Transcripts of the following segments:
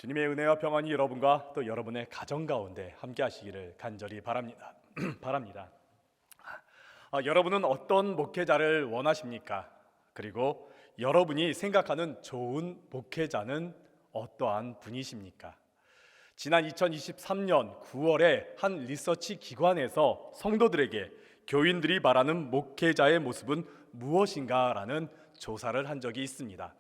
주님의 은혜와 평안이 여러분과 또 여러분의 가정 가운데 함께 하시기를 간절히 바랍니다. 여러분은 어떤 목회자를 원하십니까? 그리고 여러분이 생각하는 좋은 목회자는 어떠한 분이십니까? 지난 2023년 9월에 한 리서치 기관에서 성도들에게 교인들이 말하는 목회자의 모습은 무엇인가라는 조사를 한 적이 있습니다.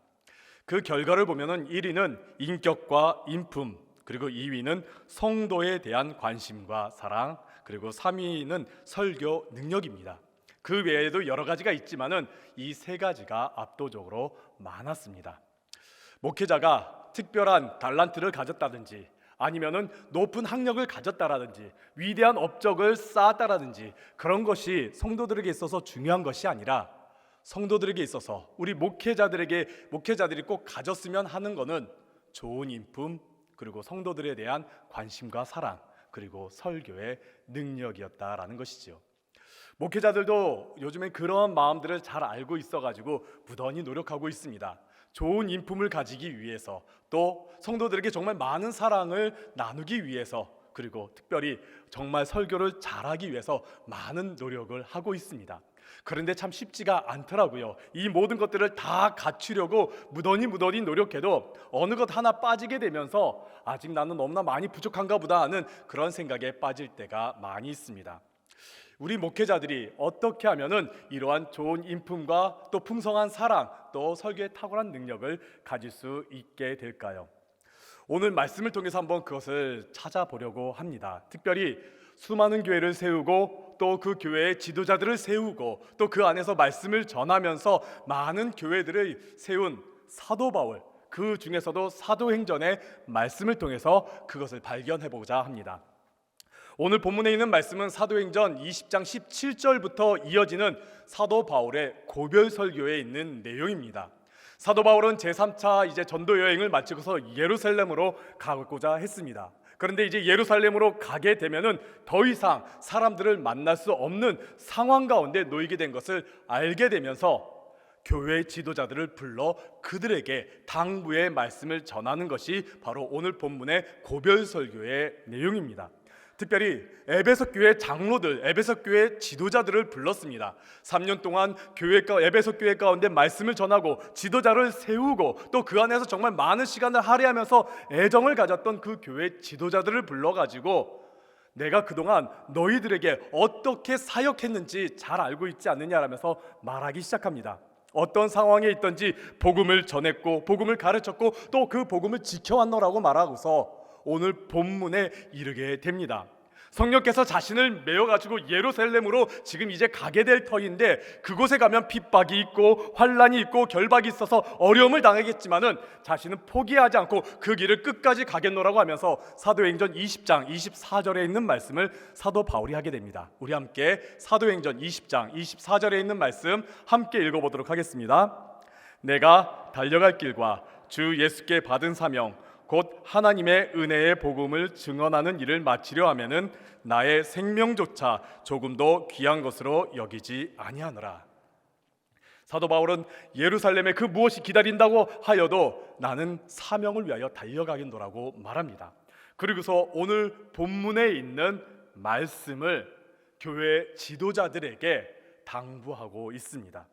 그 결과를 보면은 1위는 인격과 인품, 그리고 2위는 성도에 대한 관심과 사랑, 그리고 3위는 설교 능력입니다. 그 외에도 여러 가지가 있지만은 이 세 가지가 압도적으로 많았습니다. 목회자가 특별한 달란트를 가졌다든지 아니면은 높은 학력을 가졌다라든지 위대한 업적을 쌓았다라든지 그런 것이 성도들에게 있어서 중요한 것이 아니라 성도들에게 있어서 우리 목회자들이 꼭 가졌으면 하는 것은 좋은 인품, 그리고 성도들에 대한 관심과 사랑, 그리고 설교의 능력이었다라는 것이지요. 목회자들도 요즘엔 그런 마음들을 잘 알고 있어가지고 부단히 노력하고 있습니다. 좋은 인품을 가지기 위해서, 또 성도들에게 정말 많은 사랑을 나누기 위해서, 그리고 특별히 정말 설교를 잘하기 위해서 많은 노력을 하고 있습니다. 그런데 참 쉽지가 않더라고요. 이 모든 것들을 다 갖추려고 무던히 노력해도 어느 것 하나 빠지게 되면서 아직 나는 너무나 많이 부족한가 보다 하는 그런 생각에 빠질 때가 많이 있습니다. 우리 목회자들이 어떻게 하면은 이러한 좋은 인품과 또 풍성한 사랑, 또 설교에 탁월한 능력을 가질 수 있게 될까요? 오늘 말씀을 통해서 한번 그것을 찾아보려고 합니다. 특별히 수많은 교회를 세우고 또 그 교회의 지도자들을 세우고 또 그 안에서 말씀을 전하면서 많은 교회들을 세운 사도 바울, 그 중에서도 사도행전의 말씀을 통해서 그것을 발견해보자 합니다. 오늘 본문에 있는 말씀은 사도행전 20장 17절부터 이어지는 사도 바울의 고별 설교에 있는 내용입니다. 사도 바울은 제3차 이제 전도 여행을 마치고서 예루살렘으로 가고자 했습니다. 그런데 이제 예루살렘으로 가게 되면은 더 이상 사람들을 만날 수 없는 상황 가운데 놓이게 된 것을 알게 되면서 교회 지도자들을 불러 그들에게 당부의 말씀을 전하는 것이 바로 오늘 본문의 고별 설교의 내용입니다. 특별히 에베소 교회 장로들, 에베소 교회 지도자들을 불렀습니다. 3년 동안 에베소 교회 가운데 말씀을 전하고 지도자를 세우고 또 그 안에서 정말 많은 시간을 할애하면서 애정을 가졌던 그 교회 지도자들을 불러가지고 내가 그동안 너희들에게 어떻게 사역했는지 잘 알고 있지 않느냐라면서 말하기 시작합니다. 어떤 상황에 있든지 복음을 전했고 복음을 가르쳤고 또 그 복음을 지켜왔노라고 말하고서 오늘 본문에 이르게 됩니다. 성령께서 자신을 메어가지고 예루살렘으로 지금 이제 가게 될 터인데 그곳에 가면 핍박이 있고 환란이 있고 결박이 있어서 어려움을 당하겠지만은 자신은 포기하지 않고 그 길을 끝까지 가겠노라고 하면서 사도행전 20장 24절에 있는 말씀을 사도 바울이 하게 됩니다. 우리 함께 사도행전 20장 24절에 있는 말씀 함께 읽어보도록 하겠습니다. 내가 달려갈 길과 주 예수께 받은 사명 곧 하나님의 은혜의 복음을 증언하는 일을 마치려 하면은 나의 생명조차 조금도 귀한 것으로 여기지 아니하노라. 사도 바울은 예루살렘에 그 무엇이 기다린다고 하여도 나는 사명을 위하여 달려가겠노라고 말합니다. 그리고서 오늘 본문에 있는 말씀을 교회 지도자들에게 당부하고 있습니다.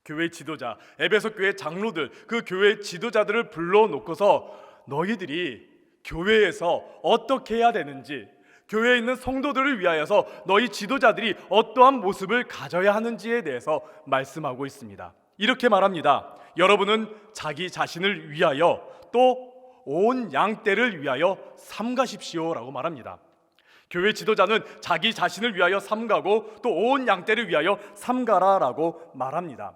교회 지도자, 에베소 교회 장로들, 그 교회 지도자들을 불러놓고서 너희들이 교회에서 어떻게 해야 되는지, 교회에 있는 성도들을 위하여서 너희 지도자들이 어떠한 모습을 가져야 하는지에 대해서 말씀하고 있습니다. 이렇게 말합니다. 여러분은 자기 자신을 위하여 또 온 양떼를 위하여 삼가십시오 라고 말합니다. 교회 지도자는 자기 자신을 위하여 삼가고 또 온 양떼를 위하여 삼가라라고 말합니다.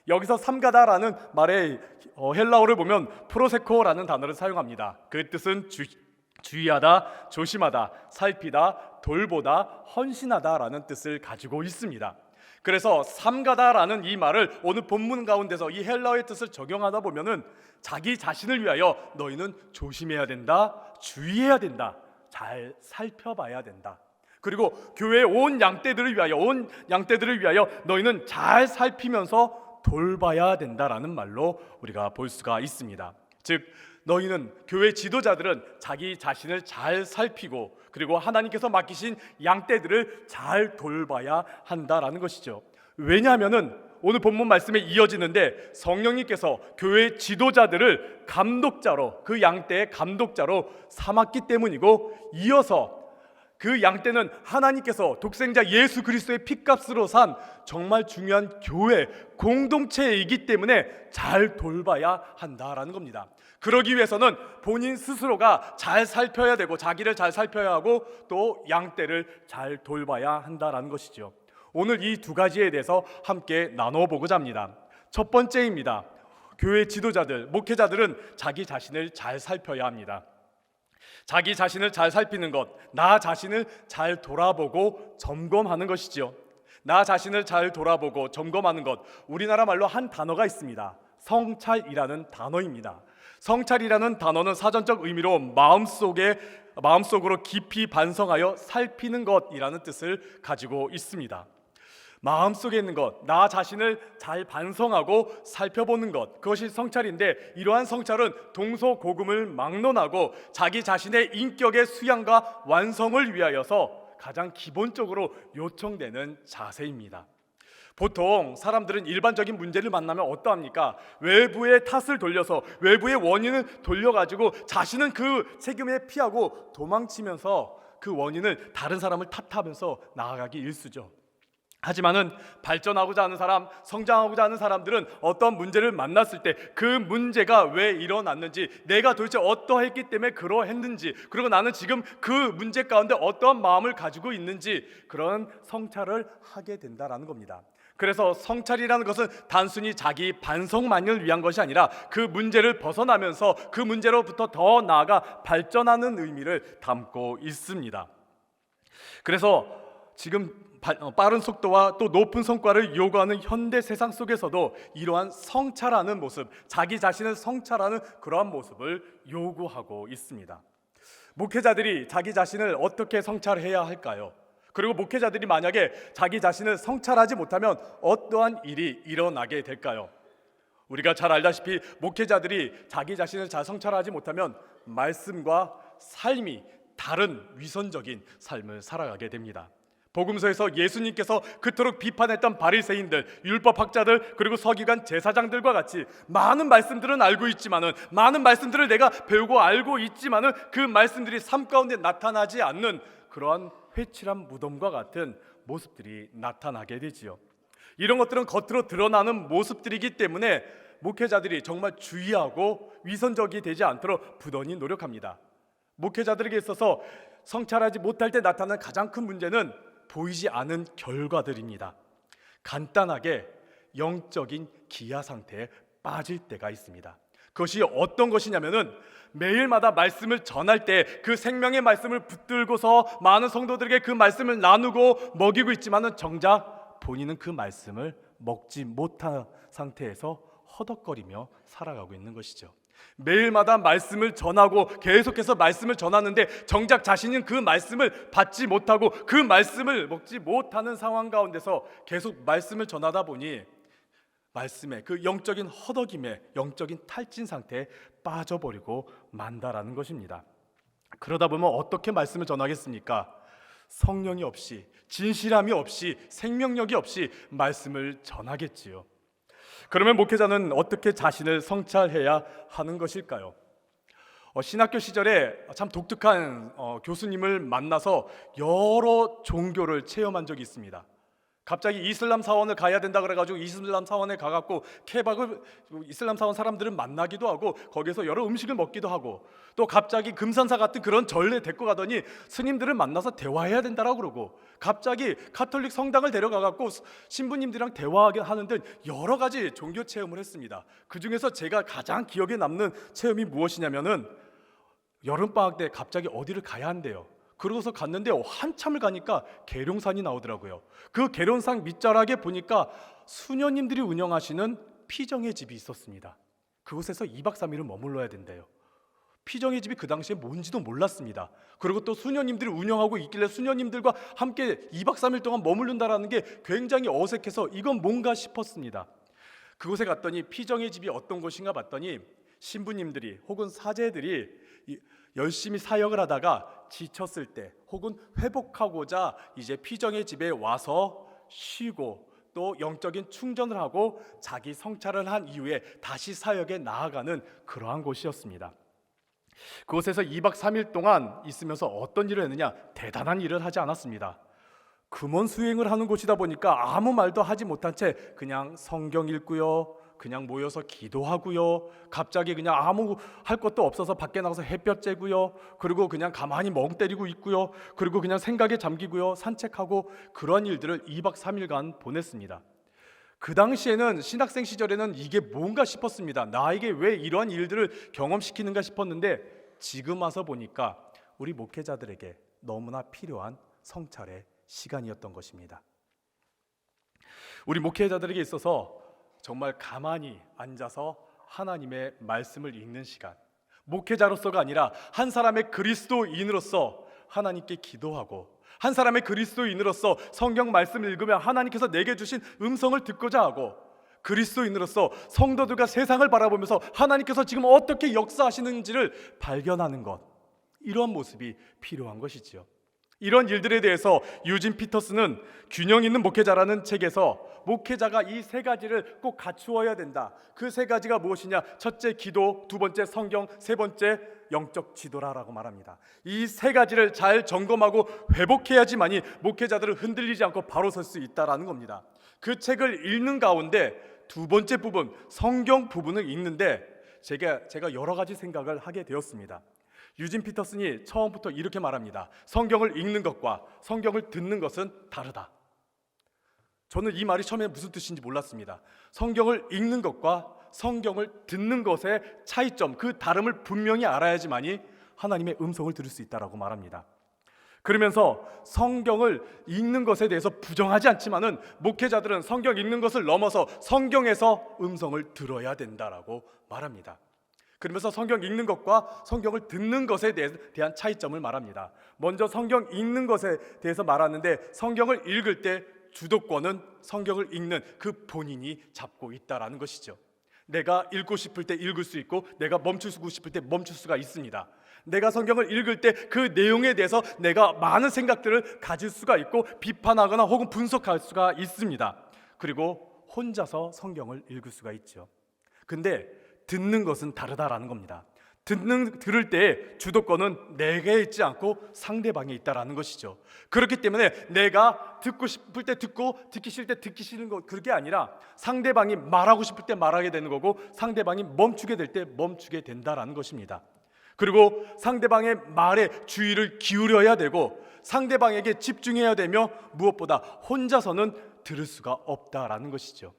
여기서 삼가다라는 말의 헬라어를 보면 프로세코라는 단어를 사용합니다. 그 뜻은 주의하다, 조심하다, 살피다, 돌보다, 헌신하다라는 뜻을 가지고 있습니다. 그래서 삼가다라는 이 말을 오늘 본문 가운데서 이 헬라어의 뜻을 적용하다 보면은 자기 자신을 위하여 너희는 조심해야 된다, 주의해야 된다, 잘 살펴봐야 된다. 그리고 교회의 온 양떼들을 위하여 너희는 잘 살피면서 돌봐야 된다라는 말로 우리가 볼 수가 있습니다. 즉 너희는 교회 지도자들은 자기 자신을 잘 살피고 그리고 하나님께서 맡기신 양떼들을 잘 돌봐야 한다라는 것이죠. 왜냐하면은 오늘 본문 말씀에 이어지는데 성령님께서 교회 지도자들을 감독자로, 그 양떼의 감독자로 삼았기 때문이고, 이어서 그 양떼는 하나님께서 독생자 예수 그리스도의 핏값으로 산 정말 중요한 교회 공동체이기 때문에 잘 돌봐야 한다라는 겁니다. 그러기 위해서는 본인 스스로가 잘 살펴야 되고, 자기를 잘 살펴야 하고, 또 양떼를 잘 돌봐야 한다라는 것이죠. 오늘 이 두 가지에 대해서 함께 나눠보고자 합니다. 첫 번째입니다. 교회 지도자들, 목회자들은 자기 자신을 잘 살펴야 합니다. 자기 자신을 잘 살피는 것, 나 자신을 잘 돌아보고 점검하는 것이지요. 나 자신을 잘 돌아보고 점검하는 것, 우리나라 말로 한 단어가 있습니다. 성찰이라는 단어입니다. 성찰이라는 단어는 사전적 의미로 마음속으로 깊이 반성하여 살피는 것이라는 뜻을 가지고 있습니다. 마음속에 있는 것, 나 자신을 잘 반성하고 살펴보는 것, 그것이 성찰인데, 이러한 성찰은 동서고금을 막론하고 자기 자신의 인격의 수양과 완성을 위하여서 가장 기본적으로 요청되는 자세입니다. 보통 사람들은 일반적인 문제를 만나면 어떠합니까? 외부의 탓을 돌려서, 외부의 원인을 돌려가지고 자신은 그 책임에 피하고 도망치면서 그 원인을 다른 사람을 탓하면서 나아가기 일쑤죠. 하지만은 발전하고자 하는 사람, 성장하고자 하는 사람들은 어떤 문제를 만났을 때 그 문제가 왜 일어났는지, 내가 도대체 어떠했기 때문에 그러했는지, 그리고 나는 지금 그 문제 가운데 어떠한 마음을 가지고 있는지, 그런 성찰을 하게 된다라는 겁니다. 그래서 성찰이라는 것은 단순히 자기 반성만을 위한 것이 아니라 그 문제를 벗어나면서 그 문제로부터 더 나아가 발전하는 의미를 담고 있습니다. 그래서 지금 빠른 속도와 또 높은 성과를 요구하는 현대 세상 속에서도 이러한 성찰하는 모습, 자기 자신을 성찰하는 그러한 모습을 요구하고 있습니다. 목회자들이 자기 자신을 어떻게 성찰해야 할까요? 그리고 목회자들이 만약에 자기 자신을 성찰하지 못하면 어떠한 일이 일어나게 될까요? 우리가 잘 알다시피 목회자들이 자기 자신을 잘 성찰하지 못하면 말씀과 삶이 다른 위선적인 삶을 살아가게 됩니다. 복음서에서 예수님께서 그토록 비판했던 바리새인들, 율법학자들, 그리고 서기관 제사장들과 같이 많은 말씀들은 알고 있지만은, 많은 말씀들을 내가 배우고 알고 있지만은 그 말씀들이 삶 가운데 나타나지 않는 그러한 회칠한 무덤과 같은 모습들이 나타나게 되지요. 이런 것들은 겉으로 드러나는 모습들이기 때문에 목회자들이 정말 주의하고 위선적이 되지 않도록 부단히 노력합니다. 목회자들에게 있어서 성찰하지 못할 때 나타나는 가장 큰 문제는 보이지 않은 결과들입니다. 간단하게 영적인 기아 상태에 빠질 때가 있습니다. 그것이 어떤 것이냐면은 매일마다 말씀을 전할 때 그 생명의 말씀을 붙들고서 많은 성도들에게 그 말씀을 나누고 먹이고 있지만은 정작 본인은 그 말씀을 먹지 못한 상태에서 허덕거리며 살아가고 있는 것이죠. 매일마다 말씀을 전하고 계속해서 말씀을 전하는데 정작 자신은 그 말씀을 받지 못하고 그 말씀을 먹지 못하는 상황 가운데서 계속 말씀을 전하다 보니 말씀의 그 영적인 허덕임에, 영적인 탈진 상태에 빠져버리고 만다라는 것입니다. 그러다 보면 어떻게 말씀을 전하겠습니까? 성령이 없이, 진실함이 없이, 생명력이 없이 말씀을 전하겠지요. 그러면 목회자는 어떻게 자신을 성찰해야 하는 것일까요? 신학교 시절에 참 독특한 교수님을 만나서 여러 종교를 체험한 적이 있습니다. 갑자기 이슬람 사원을 가야 된다 그래가지고 이슬람 사원에 가갖고 케밥을, 이슬람 사원 사람들을 만나기도 하고 거기서 여러 음식을 먹기도 하고, 또 갑자기 금산사 같은 그런 절에 데리고 가더니 스님들을 만나서 대화해야 된다라고 그러고, 갑자기 가톨릭 성당을 데려가갖고 신부님들이랑 대화하게 하는 등 여러 가지 종교 체험을 했습니다. 그 중에서 제가 가장 기억에 남는 체험이 무엇이냐면은 여름방학 때 갑자기 어디를 가야 한대요. 그러고서 갔는데 한참을 가니까 계룡산이 나오더라고요. 그 계룡산 밑자락에 보니까 수녀님들이 운영하시는 피정의 집이 있었습니다. 그곳에서 2박 3일을 머물러야 된대요. 피정의 집이 그 당시에 뭔지도 몰랐습니다. 그리고 또 수녀님들이 운영하고 있길래 수녀님들과 함께 2박 3일 동안 머무른다라는 게 굉장히 어색해서 이건 뭔가 싶었습니다. 그곳에 갔더니 피정의 집이 어떤 곳인가 봤더니 신부님들이 혹은 사제들이 열심히 사역을 하다가 지쳤을 때 혹은 회복하고자 이제 피정의 집에 와서 쉬고 또 영적인 충전을 하고 자기 성찰을 한 이후에 다시 사역에 나아가는 그러한 곳이었습니다. 그곳에서 2박 3일 동안 있으면서 어떤 일을 했느냐? 대단한 일을 하지 않았습니다. 금원 수행을 하는 곳이다 보니까 아무 말도 하지 못한 채 그냥 성경 읽고요, 그냥 모여서 기도하고요, 갑자기 그냥 아무 할 것도 없어서 밖에 나가서 햇볕 쬐고요, 그리고 그냥 가만히 멍 때리고 있고요, 그리고 그냥 생각에 잠기고요, 산책하고, 그런 일들을 2박 3일간 보냈습니다. 그 당시에는, 신학생 시절에는 이게 뭔가 싶었습니다. 나에게 왜 이러한 일들을 경험시키는가 싶었는데, 지금 와서 보니까 우리 목회자들에게 너무나 필요한 성찰의 시간이었던 것입니다. 우리 목회자들에게 있어서 정말 가만히 앉아서 하나님의 말씀을 읽는 시간, 목회자로서가 아니라 한 사람의 그리스도인으로서 하나님께 기도하고, 한 사람의 그리스도인으로서 성경 말씀을 읽으며 하나님께서 내게 주신 음성을 듣고자 하고, 그리스도인으로서 성도들과 세상을 바라보면서 하나님께서 지금 어떻게 역사하시는지를 발견하는 것, 이런 모습이 필요한 것이지요. 이런 일들에 대해서 유진 피터스는 균형 있는 목회자라는 책에서 목회자가 이 세 가지를 꼭 갖추어야 된다. 그 세 가지가 무엇이냐? 첫째 기도, 두 번째 성경, 세 번째 영적 지도라라고 말합니다. 이 세 가지를 잘 점검하고 회복해야지만이 목회자들을 흔들리지 않고 바로 설 수 있다라는 겁니다. 그 책을 읽는 가운데 두 번째 부분, 성경 부분을 읽는데 제가 여러 가지 생각을 하게 되었습니다. 유진 피터슨이 처음부터 이렇게 말합니다. 성경을 읽는 것과 성경을 듣는 것은 다르다. 저는 이 말이 처음에 무슨 뜻인지 몰랐습니다. 성경을 읽는 것과 성경을 듣는 것의 차이점, 그 다름을 분명히 알아야지만이 하나님의 음성을 들을 수 있다라고 말합니다. 그러면서 성경을 읽는 것에 대해서 부정하지 않지만은 목회자들은 성경 읽는 것을 넘어서 성경에서 음성을 들어야 된다라고 말합니다. 그러면서 성경 읽는 것과 성경을 듣는 것에 대한 차이점을 말합니다. 먼저 성경 읽는 것에 대해서 말하는데, 성경을 읽을 때 주도권은 성경을 읽는 그 본인이 잡고 있다라는 것이죠. 내가 읽고 싶을 때 읽을 수 있고, 내가 멈추고 싶을 때 멈출 수가 있습니다. 내가 성경을 읽을 때 그 내용에 대해서 내가 많은 생각들을 가질 수가 있고, 비판하거나 혹은 분석할 수가 있습니다. 그리고 혼자서 성경을 읽을 수가 있죠. 근데 듣는 것은 다르다라는 겁니다. 들을 때 주도권은 내게 있지 않고 상대방에 있다라는 것이죠. 그렇기 때문에 내가 듣고 싶을 때 듣고, 듣기 싫을 때 듣기 싫은 것, 그게 아니라 상대방이 말하고 싶을 때 말하게 되는 거고, 상대방이 멈추게 될 때 멈추게 된다라는 것입니다. 그리고 상대방의 말에 주의를 기울여야 되고, 상대방에게 집중해야 되며, 무엇보다 혼자서는 들을 수가 없다라는 것이죠.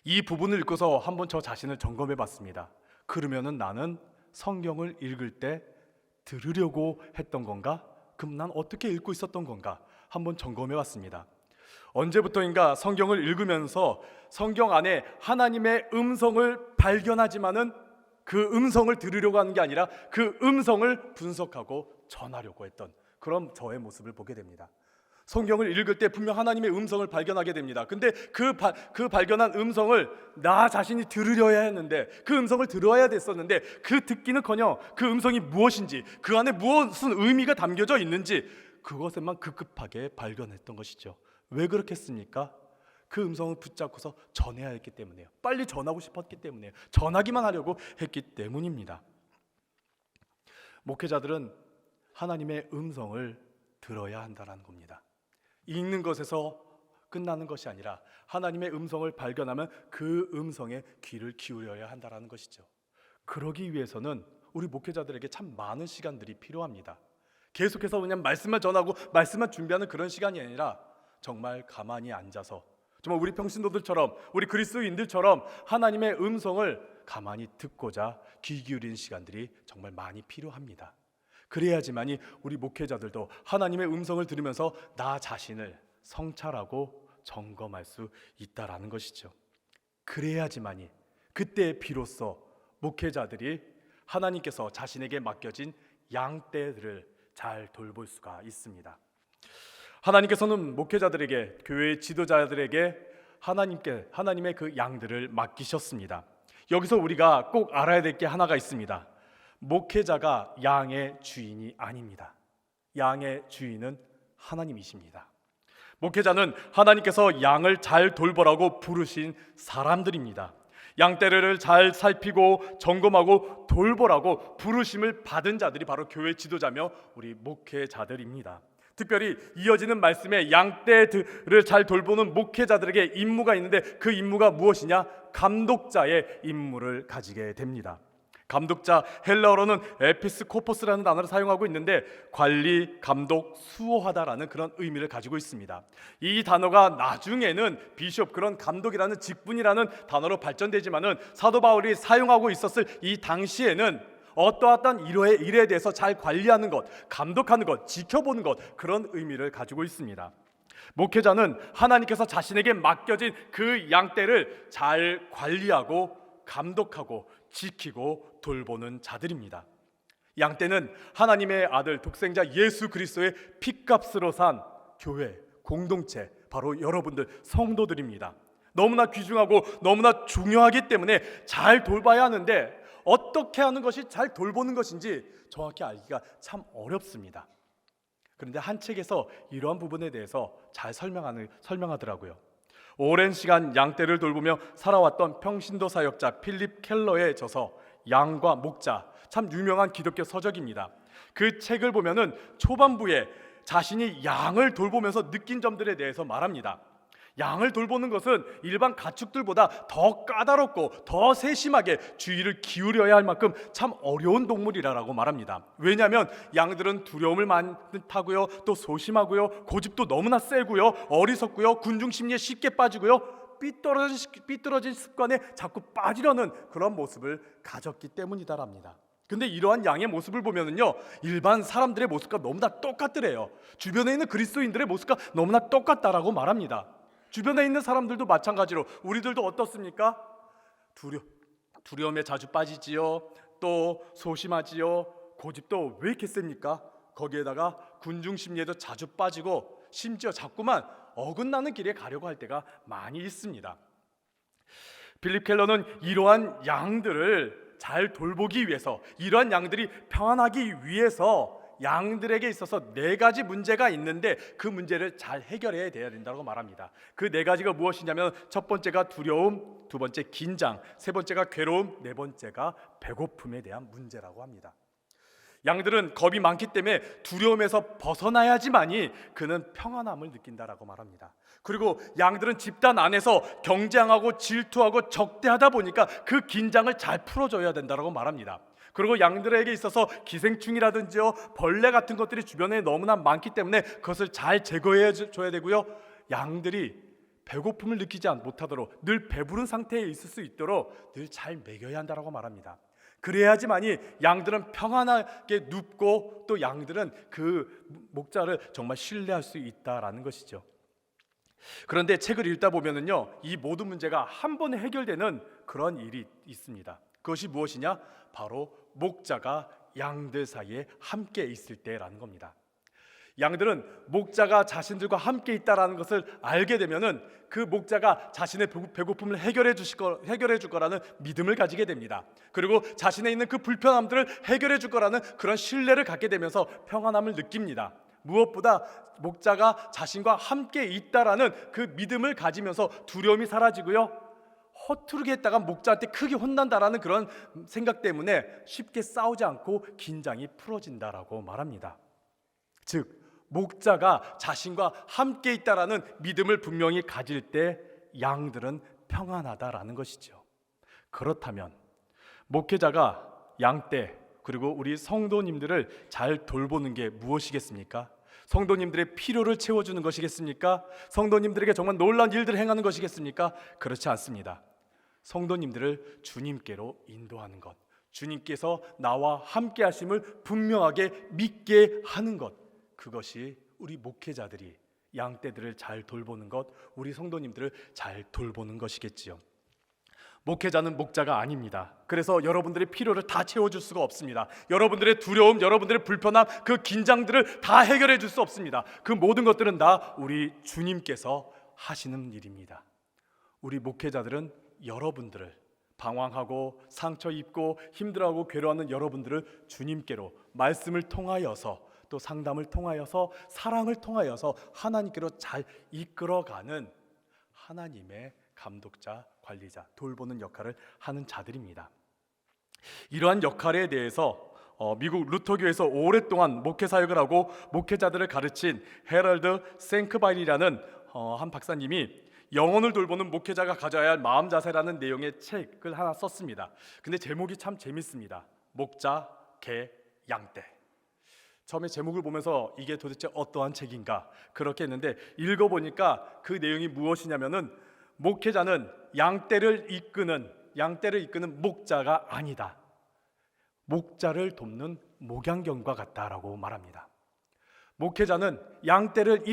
이 부분을 읽고서 한번 저 자신을 점검해 봤습니다. 그러면은 나는 성경을 읽을 때 들으려고 했던 건가? 그럼 난 어떻게 읽고 있었던 건가? 한번 점검해 봤습니다. 언제부터인가 성경을 읽으면서 성경 안에 하나님의 음성을 발견하지만은 그 음성을 들으려고 하는 게 아니라 그 음성을 분석하고 전하려고 했던 그런 저의 모습을 보게 됩니다. 성경을 읽을 때 분명 하나님의 음성을 발견하게 됩니다. 근데 그 발견한 음성을 나 자신이 들으려야 했는데, 그 음성을 들어야 됐었는데, 그 듣기는커녕 그 음성이 무엇인지, 그 안에 무슨 의미가 담겨져 있는지, 그것에만 급급하게 발견했던 것이죠. 왜 그렇겠습니까? 그 음성을 붙잡고서 전해야 했기 때문이에요. 빨리 전하고 싶었기 때문이에요. 전하기만 하려고 했기 때문입니다. 목회자들은 하나님의 음성을 들어야 한다는 겁니다. 읽는 것에서 끝나는 것이 아니라 하나님의 음성을 발견하면 그 음성에 귀를 기울여야 한다는 것이죠. 그러기 위해서는 우리 목회자들에게 참 많은 시간들이 필요합니다. 계속해서 그냥 말씀만 전하고 말씀만 준비하는 그런 시간이 아니라 정말 가만히 앉아서, 정말 우리 평신도들처럼, 우리 그리스도인들처럼 하나님의 음성을 가만히 듣고자 귀 기울이는 시간들이 정말 많이 필요합니다. 그래야지만이 우리 목회자들도 하나님의 음성을 들으면서 나 자신을 성찰하고 점검할 수 있다라는 것이죠. 그래야지만이 그때 비로소 목회자들이 하나님께서 자신에게 맡겨진 양떼들을 잘 돌볼 수가 있습니다. 하나님께서는 목회자들에게, 교회의 지도자들에게 하나님의 그 양들을 맡기셨습니다. 여기서 우리가 꼭 알아야 될 게 하나가 있습니다. 목회자가 양의 주인이 아닙니다. 양의 주인은 하나님이십니다. 목회자는 하나님께서 양을 잘 돌보라고 부르신 사람들입니다. 양떼를 잘 살피고 점검하고 돌보라고 부르심을 받은 자들이 바로 교회 지도자며 우리 목회자들입니다. 특별히 이어지는 말씀에 양떼들을 잘 돌보는 목회자들에게 임무가 있는데 그 임무가 무엇이냐? 감독자의 임무를 가지게 됩니다. 감독자, 헬라어로는 에피스코포스라는 단어를 사용하고 있는데 관리, 감독, 수호하다라는 그런 의미를 가지고 있습니다. 이 단어가 나중에는 비숍, 그런 감독이라는 직분이라는 단어로 발전되지만은 사도 바울이 사용하고 있었을 이 당시에는 어떠한 일에 대해서 잘 관리하는 것, 감독하는 것, 지켜보는 것, 그런 의미를 가지고 있습니다. 목회자는 하나님께서 자신에게 맡겨진 그 양떼를 잘 관리하고 감독하고 지키고 돌보는 자들입니다. 양떼는 하나님의 아들 독생자 예수 그리스도의 핏값으로 산 교회, 공동체, 바로 여러분들 성도들입니다. 너무나 귀중하고 너무나 중요하기 때문에 잘 돌봐야 하는데 어떻게 하는 것이 잘 돌보는 것인지 정확히 알기가 참 어렵습니다. 그런데 한 책에서 이러한 부분에 대해서 잘 설명하더라고요. 오랜 시간 양떼를 돌보며 살아왔던 평신도 사역자 필립 켈러의 저서 양과 목자, 참 유명한 기독교 서적입니다. 그 책을 보면은 초반부에 자신이 양을 돌보면서 느낀 점들에 대해서 말합니다. 양을 돌보는 것은 일반 가축들보다 더 까다롭고 더 세심하게 주의를 기울여야 할 만큼 참 어려운 동물이라고 말합니다. 왜냐하면 양들은 두려움을 많이 타고요, 또 소심하고요, 고집도 너무나 세고요, 어리석고요, 군중심리에 쉽게 빠지고요, 삐뚤어진 습관에 자꾸 빠지려는 그런 모습을 가졌기 때문이다랍니다. 근데 이러한 양의 모습을 보면은요, 일반 사람들의 모습과 너무나 똑같더래요. 주변에 있는 그리스도인들의 모습과 너무나 똑같다라고 말합니다. 주변에 있는 사람들도 마찬가지로 우리들도 어떻습니까? 두려움에 자주 빠지지요, 또 소심하지요, 고집도 왜 이렇게 셉니까? 거기에다가 군중심리에도 자주 빠지고 심지어 자꾸만 어긋나는 길에 가려고 할 때가 많이 있습니다. 필립 켈러는 이러한 양들을 잘 돌보기 위해서, 이러한 양들이 평안하기 위해서 양들에게 있어서 4가지 문제가 있는데 그 문제를 잘 해결해야 된다고 말합니다. 그 4가지가 무엇이냐면 첫 번째가 두려움, 두 번째 긴장, 세 번째가 괴로움, 네 번째가 배고픔에 대한 문제라고 합니다. 양들은 겁이 많기 때문에 두려움에서 벗어나야지만이 그는 평안함을 느낀다라고 말합니다. 그리고 양들은 집단 안에서 경쟁하고 질투하고 적대하다 보니까 그 긴장을 잘 풀어줘야 된다라고 말합니다. 그리고 양들에게 있어서 기생충이라든지요, 벌레 같은 것들이 주변에 너무나 많기 때문에 그것을 잘 제거해 줘야 되고요, 양들이 배고픔을 느끼지 못하도록 늘 배부른 상태에 있을 수 있도록 늘 잘 먹여야 한다라고 말합니다. 그래야지만이 양들은 평안하게 눕고 또 양들은 그 목자를 정말 신뢰할 수 있다라는 것이죠. 그런데 책을 읽다 보면은요, 이 모든 문제가 한 번에 해결되는 그런 일이 있습니다. 그것이 무엇이냐? 바로 목자가 양들 사이에 함께 있을 때라는 겁니다. 양들은 목자가 자신들과 함께 있다라는 것을 알게 되면은 그 목자가 자신의 배고픔을 해결해 줄 거라는 믿음을 가지게 됩니다. 그리고 자신에 있는 그 불편함들을 해결해 줄 거라는 그런 신뢰를 갖게 되면서 평안함을 느낍니다. 무엇보다 목자가 자신과 함께 있다라는 그 믿음을 가지면서 두려움이 사라지고요, 허투루게 했다가 목자한테 크게 혼난다라는 그런 생각 때문에 쉽게 싸우지 않고 긴장이 풀어진다라고 말합니다. 즉 목자가 자신과 함께 있다라는 믿음을 분명히 가질 때 양들은 평안하다라는 것이죠. 그렇다면 목회자가 양떼 그리고 우리 성도님들을 잘 돌보는 게 무엇이겠습니까? 성도님들의 필요를 채워주는 것이겠습니까? 성도님들에게 정말 놀라운 일들을 행하는 것이겠습니까? 그렇지 않습니다. 성도님들을 주님께로 인도하는 것, 주님께서 나와 함께 하심을 분명하게 믿게 하는 것, 그것이 우리 목회자들이 양떼들을 잘 돌보는 것, 우리 성도님들을 잘 돌보는 것이겠지요. 목회자는 목자가 아닙니다. 그래서 여러분들의 필요를 다 채워줄 수가 없습니다. 여러분들의 두려움, 여러분들의 불편함, 그 긴장들을 다 해결해 줄 수 없습니다. 그 모든 것들은 다 우리 주님께서 하시는 일입니다. 우리 목회자들은 여러분들을 방황하고 상처 입고 힘들어하고 괴로워하는 여러분들을 주님께로 말씀을 통하여서 또 상담을 통하여서 사랑을 통하여서 하나님께로 잘 이끌어가는 하나님의 감독자, 관리자, 돌보는 역할을 하는 자들입니다. 이러한 역할에 대해서 미국 루터교에서 오랫동안 목회 사역을 하고 목회자들을 가르친 헤럴드 생크바일이라는 한 박사님이 영혼을 돌보는 목회자가 가져야 할 마음 자세라는 내용의 책을 하나 썼습니다. 근데 제목이 참 재밌습니다. 목자, 개, 양떼. 처음에 제목을 보면서 이게 도대체 어떠한 책인가 그렇게 했는데 읽어보니까 그 내용이 무엇이냐면은 목회자는 양떼를 이끄는 목자가 아니다. 목자를 돕는 목양견과 같다라고 말합니다. 목회자는 양떼를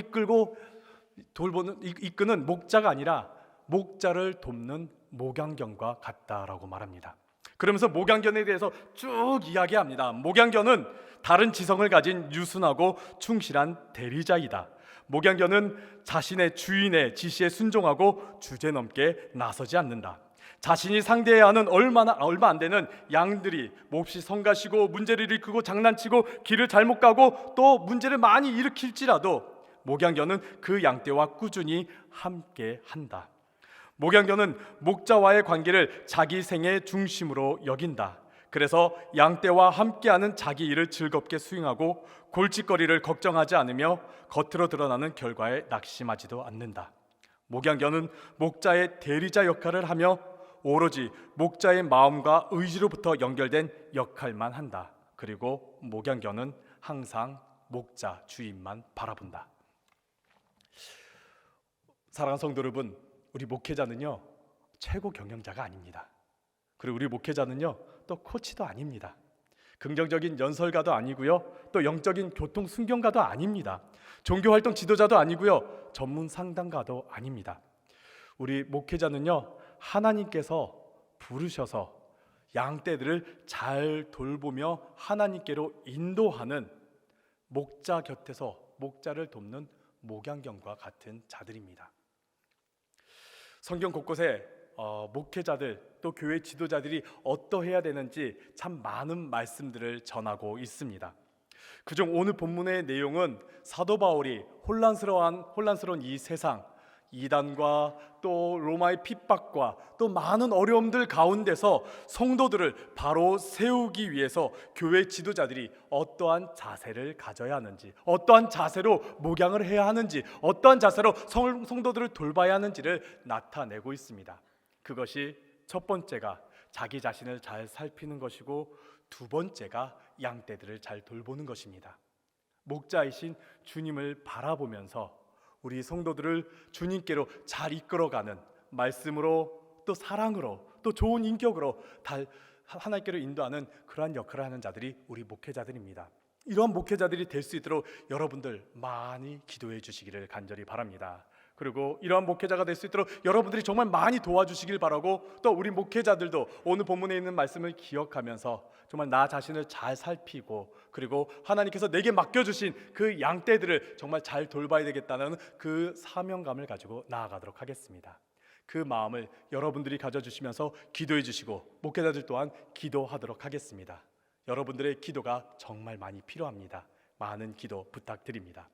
이끄는 목자가 아니라 목자를 돕는 목양견과 같다라고 말합니다. 그러면서 목양견에 대해서 쭉 이야기합니다. 목양견은 다른 지성을 가진 유순하고 충실한 대리자이다. 목양견은 자신의 주인의 지시에 순종하고 주제넘게 나서지 않는다. 자신이 상대해야 하는 얼마 안 되는 양들이 몹시 성가시고 문제를 일으키고 장난치고 길을 잘못 가고 또 문제를 많이 일으킬지라도 목양견은 그 양떼와 꾸준히 함께 한다. 목양견은 목자와의 관계를 자기 생의 중심으로 여긴다. 그래서 양떼와 함께하는 자기 일을 즐겁게 수행하고 골칫거리를 걱정하지 않으며 겉으로 드러나는 결과에 낙심하지도 않는다. 목양견은 목자의 대리자 역할을 하며 오로지 목자의 마음과 의지로부터 연결된 역할만 한다. 그리고 목양견은 항상 목자 주인만 바라본다. 사랑하는 성도 여러분, 우리 목회자는요 최고 경영자가 아닙니다. 그리고 우리 목회자는요 또 코치도 아닙니다. 긍정적인 연설가도 아니고요, 또 영적인 교통 순경가도 아닙니다. 종교활동 지도자도 아니고요, 전문 상담가도 아닙니다. 우리 목회자는요 하나님께서 부르셔서 양떼들을 잘 돌보며 하나님께로 인도하는 목자 곁에서 목자를 돕는 목양견과 같은 자들입니다. 성경 곳곳에 목회자들 또 교회 지도자들이 어떠해야 되는지 참 많은 말씀들을 전하고 있습니다. 그중 오늘 본문의 내용은 사도 바울이 혼란스러운 이 세상, 이단과 또 로마의 핍박과 또 많은 어려움들 가운데서 성도들을 바로 세우기 위해서 교회 지도자들이 어떠한 자세를 가져야 하는지, 어떠한 자세로 목양을 해야 하는지, 어떠한 자세로 성도들을 돌봐야 하는지를 나타내고 있습니다. 그것이 첫 번째가 자기 자신을 잘 살피는 것이고, 두 번째가 양떼들을 잘 돌보는 것입니다. 목자이신 주님을 바라보면서 우리 성도들을 주님께로 잘 이끌어가는 말씀으로 또 사랑으로 또 좋은 인격으로 하나님께로 인도하는 그러한 역할을 하는 자들이 우리 목회자들입니다. 이러한 목회자들이 될 수 있도록 여러분들 많이 기도해 주시기를 간절히 바랍니다. 그리고 이러한 목회자가 될 수 있도록 여러분들이 정말 많이 도와주시길 바라고, 또 우리 목회자들도 오늘 본문에 있는 말씀을 기억하면서 정말 나 자신을 잘 살피고, 그리고 하나님께서 내게 맡겨주신 그 양떼들을 정말 잘 돌봐야 되겠다는 그 사명감을 가지고 나아가도록 하겠습니다. 그 마음을 여러분들이 가져주시면서 기도해 주시고, 목회자들 또한 기도하도록 하겠습니다. 여러분들의 기도가 정말 많이 필요합니다. 많은 기도 부탁드립니다.